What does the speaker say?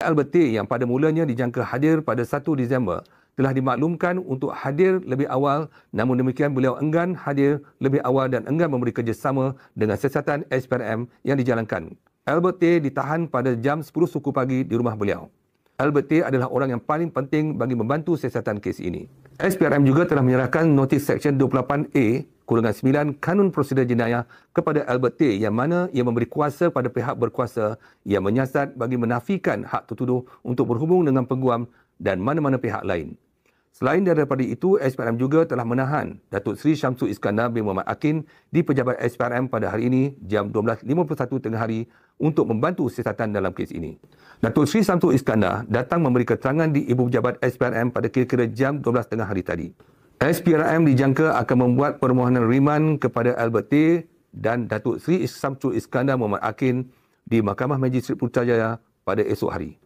Albert T yang pada mulanya dijangka hadir pada 1 Disember telah dimaklumkan untuk hadir lebih awal, namun demikian beliau enggan hadir lebih awal dan enggan memberi kerjasama dengan siasatan SPRM yang dijalankan. Albert T ditahan pada jam 10 suku pagi di rumah beliau. Albert T adalah orang yang paling penting bagi membantu siasatan kes ini. SPRM juga telah menyerahkan notis Seksyen 28A-9 Kanun Prosedur Jenayah kepada Albert T yang mana ia memberi kuasa pada pihak berkuasa yang menyiasat bagi menafikan hak tertuduh untuk berhubung dengan peguam dan mana-mana pihak lain. Selain daripada itu, SPRM juga telah menahan Datuk Seri Syamsul Iskandar bin Muhammad Akin di pejabat SPRM pada hari ini jam 12.51 tengah hari untuk membantu siasatan dalam kes ini. Datuk Seri Syamsul Iskandar datang memberi keterangan di Ibu Pejabat SPRM pada kira-kira jam 12 tengah hari tadi. SPRM dijangka akan membuat permohonan riman kepada Albert T dan Datuk Seri Syamsul Iskandar Muhammad Akin di Mahkamah Magistrate Putrajaya pada esok hari.